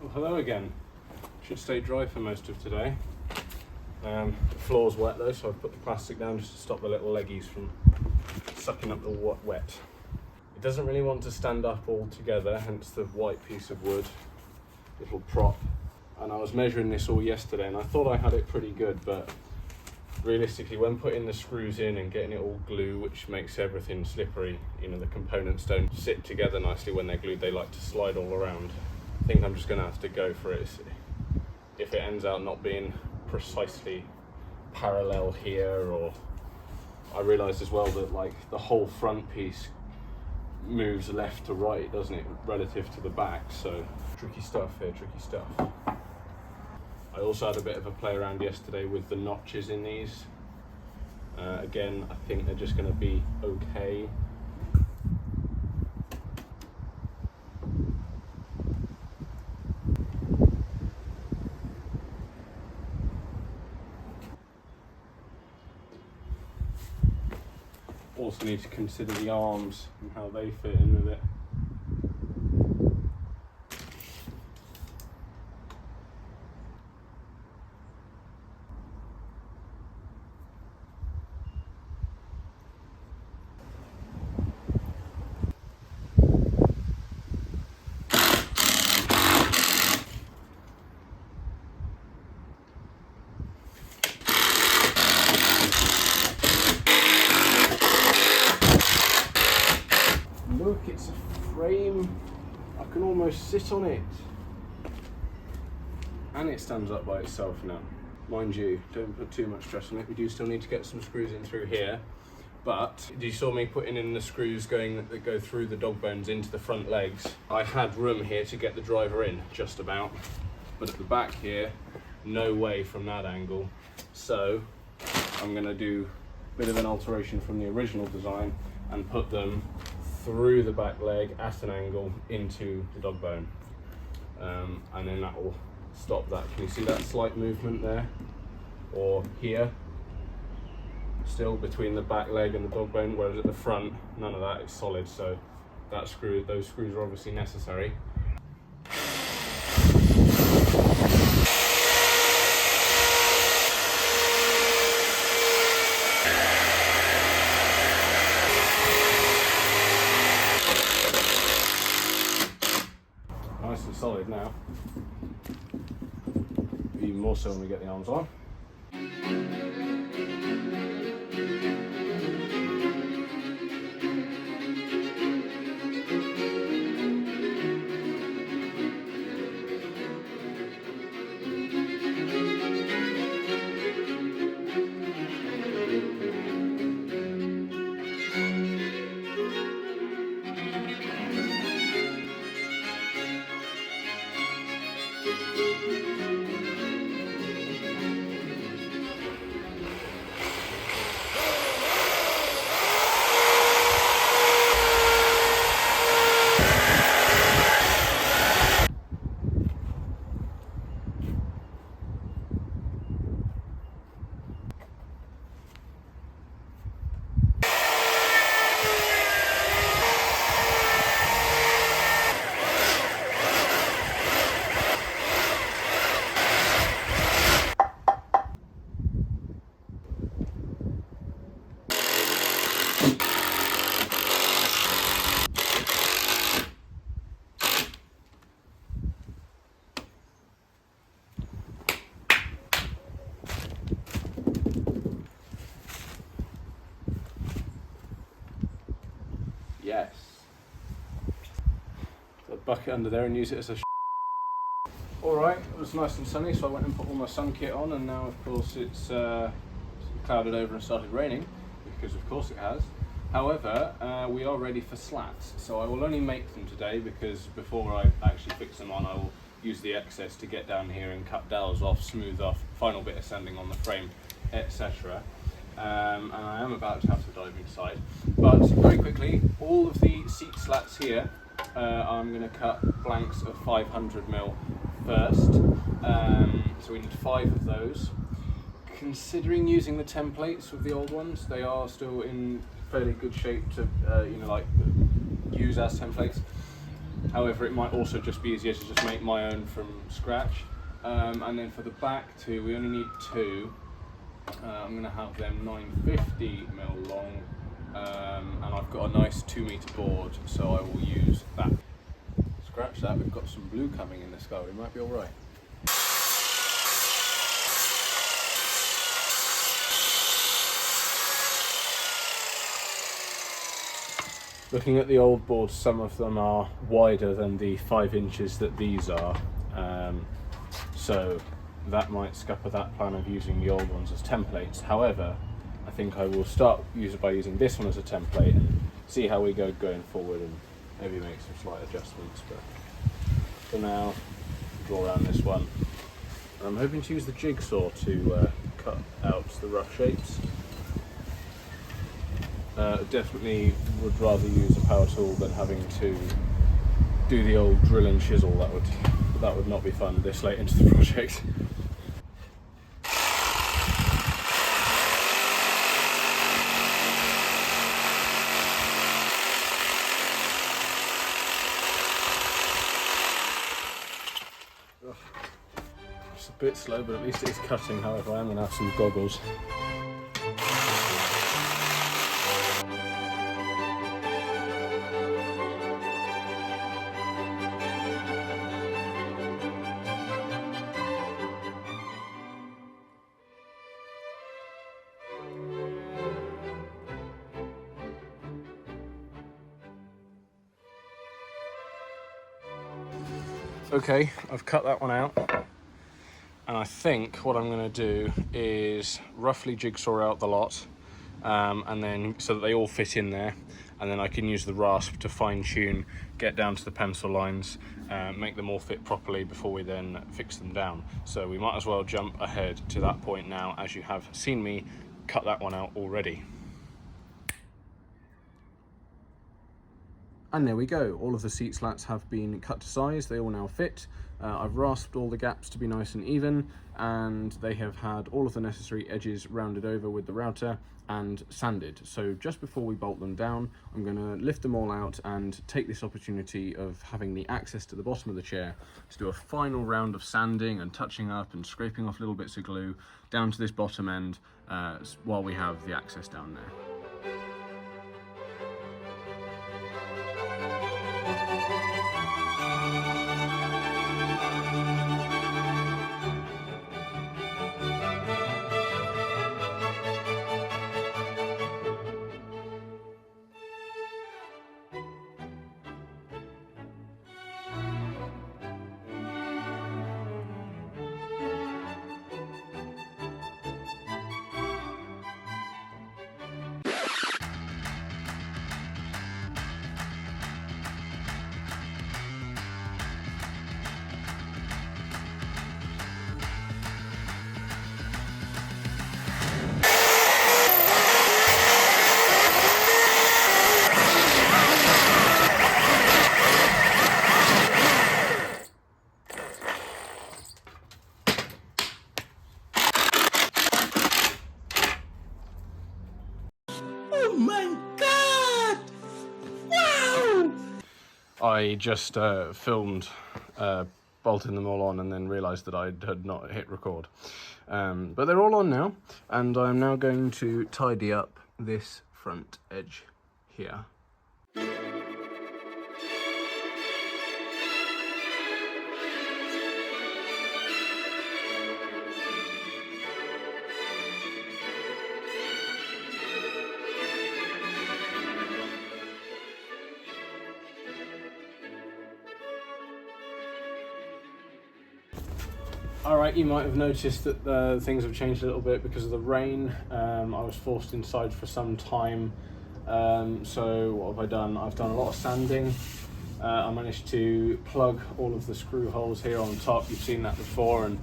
Well, hello again. Should stay dry for most of today. The floor's wet though, so I've put the plastic down just to stop the little leggies from sucking up the wet. It doesn't really want to stand up all together, hence the white piece of wood, little prop. And I was measuring this all yesterday and I thought I had it pretty good, but realistically when putting the screws in and getting it all glued, which makes everything slippery, you know, the components don't sit together nicely when they're glued, they like to slide all around. I think I'm just going to have to go for it. If it ends out not being precisely parallel here, or I realised as well that like the whole front piece moves left to right, doesn't it, relative to the back, so tricky stuff here, tricky stuff. I also had a bit of a play around yesterday with the notches in these. Again, I think they're just going to be okay. Also need to consider the arms and how they fit in with it. Look, it's a frame. I can almost sit on it. And it stands up by itself now. Mind you, don't put too much stress on it. We do still need to get some screws in through here. But you saw me putting in the screws that go through the dog bones into the front legs. I had room here to get the driver in, just about. But at the back here, no way from that angle. So I'm gonna do a bit of an alteration from the original design and put them through the back leg at an angle into the dog bone, and then that will stop that. Can you see that slight movement there, or here, still between the back leg and the dog bone, whereas at the front none of that is solid, so those screws are obviously necessary. Nice and solid now. Even more so when we get the arms on. Yes. Put a bucket under there and use it as a Alright, it was nice and sunny, so I went and put all my sun kit on, and now of course it's clouded over and started raining, because of course it has. However, we are ready for slats, so I will only make them today, because before I actually fix them on I will use the excess to get down here and cut dowels off, smooth off, final bit of sanding on the frame, etc. And I am about to have to dive inside. But very quickly, all of the seat slats here, I'm going to cut blanks of 500mm first. So we need 5 of those. Considering using the templates of the old ones, they are still in fairly good shape to use as templates. However, it might also just be easier to just make my own from scratch. And then for the back two, we only need two. I'm going to have them 950mm long, and I've got a nice 2-meter board, so I will use that. Scratch that, we've got some blue coming in the sky, we might be alright. Looking at the old boards, some of them are wider than the 5 inches that these are, so that might scupper that plan of using the old ones as templates. However, I think I will start by using this one as a template and see how we go going forward, and maybe make some slight adjustments. But for now, draw around this one. And I'm hoping to use the jigsaw to cut out the rough shapes. Definitely would rather use a power tool than having to do the old drill and chisel. That would not be fun this late into the project. It's a bit slow, but at least it is cutting. However, I am going to have some goggles. Okay, I've cut that one out, and I think what I'm going to do is roughly jigsaw out the lot, and then so that they all fit in there, and then I can use the rasp to fine-tune, get down to the pencil lines, make them all fit properly before we then fix them down. So we might as well jump ahead to that point now, as you have seen me cut that one out already. And there we go, all of the seat slats have been cut to size, they all now fit. I've rasped all the gaps to be nice and even, and they have had all of the necessary edges rounded over with the router and sanded. So just before we bolt them down, I'm going to lift them all out and take this opportunity of having the access to the bottom of the chair to do a final round of sanding and touching up and scraping off little bits of glue down to this bottom end while we have the access down there. Oh my god! Wow! I just filmed bolting them all on and then realised that I had not hit record. But they're all on now, and I'm now going to tidy up this front edge here. Alright, you might have noticed that things have changed a little bit because of the rain. I was forced inside for some time, so what have I done? I've done a lot of sanding. I managed to plug all of the screw holes here on top. You've seen that before, and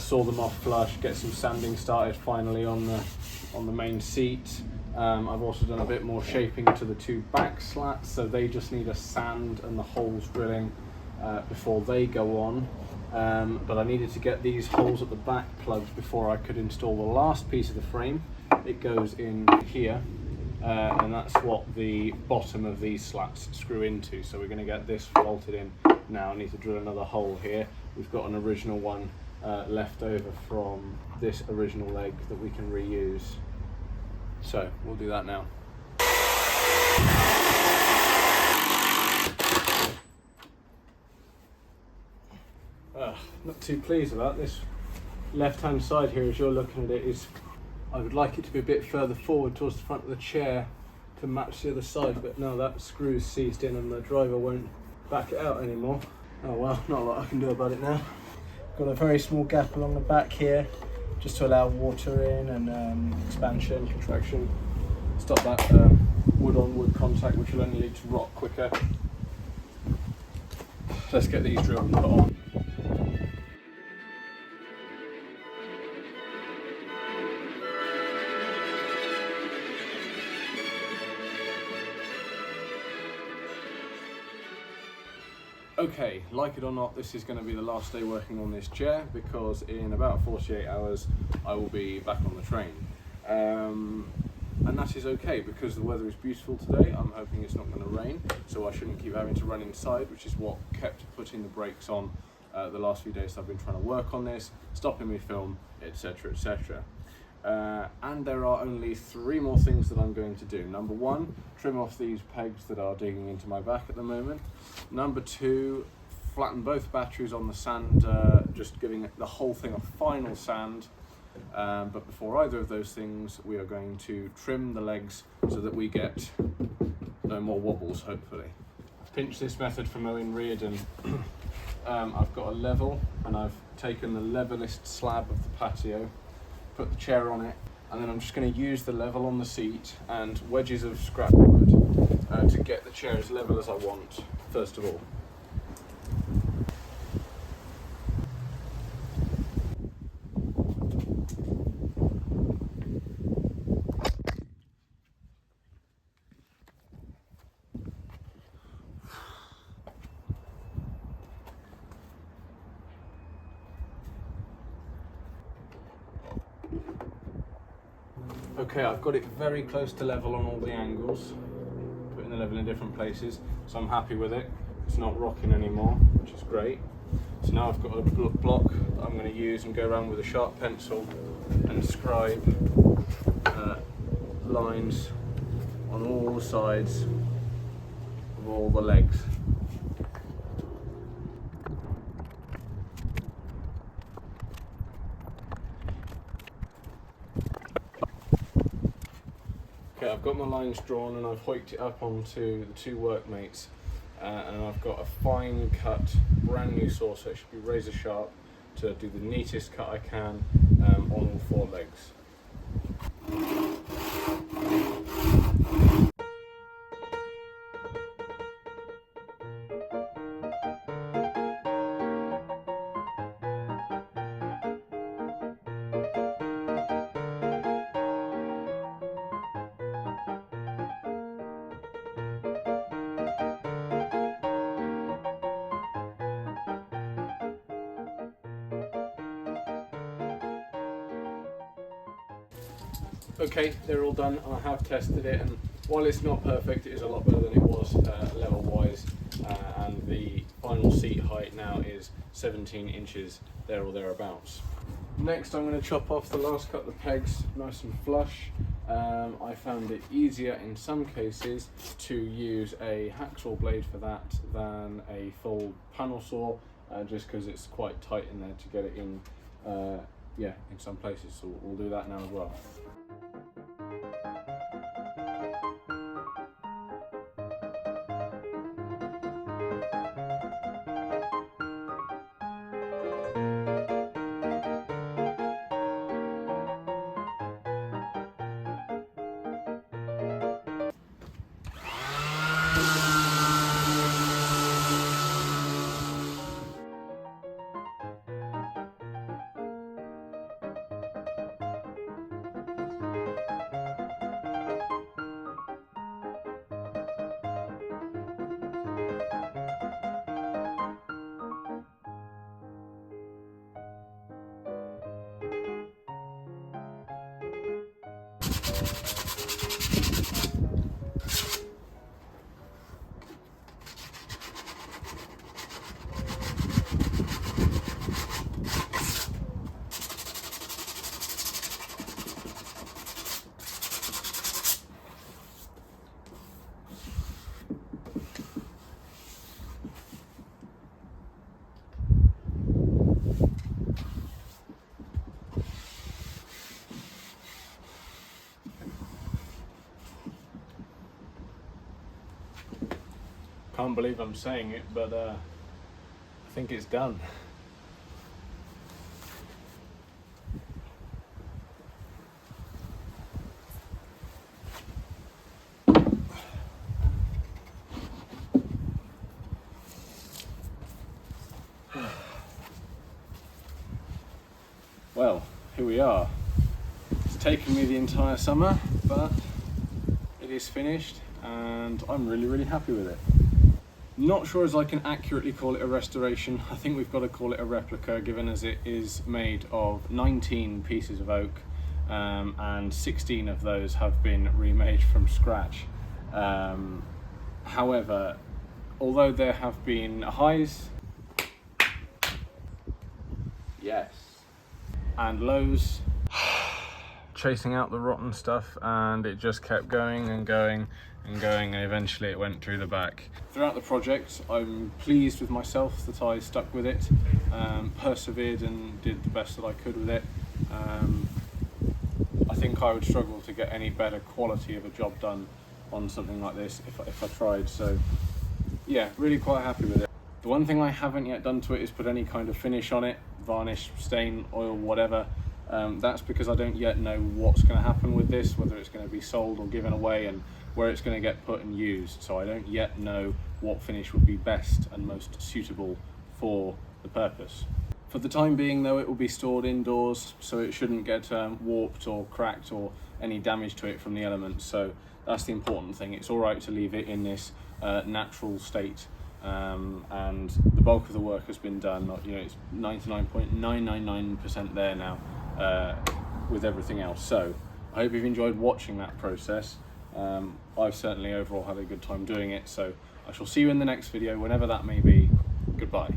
saw them off flush, get some sanding started finally on the main seat. I've also done a bit more shaping to the two back slats, so they just need a sand and the holes drilling before they go on. But I needed to get these holes at the back plugged before I could install the last piece of the frame. It goes in here, and that's what the bottom of these slats screw into. So we're going to get this bolted in now. I need to drill another hole here. We've got an original one left over from this original leg that we can reuse. So we'll do that now. Not too pleased about this left hand side here as you're looking at it. I would like it to be a bit further forward towards the front of the chair to match the other side, but no, that screw's seized in and the driver won't back it out anymore. Oh well, not a lot I can do about it now. Got a very small gap along the back here just to allow water in and expansion, contraction, stop that wood on wood contact, which will only lead to rot quicker. Let's get these drilled and put on. Okay, like it or not, this is going to be the last day working on this chair, because in about 48 hours I will be back on the train. And that is okay because the weather is beautiful today. I'm hoping it's not going to rain, so I shouldn't keep having to run inside, which is what kept putting the brakes on the last few days I've been trying to work on this, stopping me film, etc, etc. And there are only 3 more things that I'm going to do. Number 1, trim off these pegs that are digging into my back at the moment. Number 2, flatten both batteries on the sand, just giving the whole thing a final sand. But before either of those things, we are going to trim the legs so that we get no more wobbles, hopefully. I've pinched this method from Owen Reardon. I've got a level, and I've taken the levelist slab of the patio, put the chair on it, and then I'm just going to use the level on the seat and wedges of scrap wood to get the chair as level as I want, first of all. Okay, I've got it very close to level on all the angles, putting the level in different places, so I'm happy with it. It's not rocking anymore, which is great. So now I've got a block that I'm going to use and go around with a sharp pencil and scribe lines on all sides of all the legs. Okay, I've got my lines drawn and I've hoiked it up onto the 2 workmates, and I've got a fine cut, brand new saw, so it should be razor sharp to do the neatest cut I can on all 4 legs. Okay, they're all done and I have tested it, and while it's not perfect, it is a lot better than it was level wise, and the final seat height now is 17 inches there or thereabouts. Next I'm going to chop off the last couple of pegs nice and flush. I found it easier in some cases to use a hacksaw blade for that than a full panel saw, just because it's quite tight in there to get it in, in some places, so we'll do that now as well. believe I'm saying it, but I think it's done. Well, here we are. It's taken me the entire summer, but it is finished and I'm really happy with it. Not sure as I can accurately call it a restoration. I think we've got to call it a replica, given as it is made of 19 pieces of oak, and 16 of those have been remade from scratch. However, although there have been highs, yes, and lows, chasing out the rotten stuff, and it just kept going and going and going, and eventually it went through the back. Throughout the project, I'm pleased with myself that I stuck with it, persevered and did the best that I could with it. I think I would struggle to get any better quality of a job done on something like this if I tried, so yeah, really quite happy with it. The one thing I haven't yet done to it is put any kind of finish on it, varnish, stain, oil, whatever. That's because I don't yet know what's going to happen with this, whether it's going to be sold or given away, and where it's going to get put and used. So I don't yet know what finish would be best and most suitable for the purpose. For the time being though, it will be stored indoors, so it shouldn't get warped or cracked or any damage to it from the elements. So that's the important thing. It's all right to leave it in this natural state, and the bulk of the work has been done. You know, it's 99.999% there now with everything else. So I hope you've enjoyed watching that process. I've certainly overall had a good time doing it, so I shall see you in the next video, whenever that may be. Goodbye.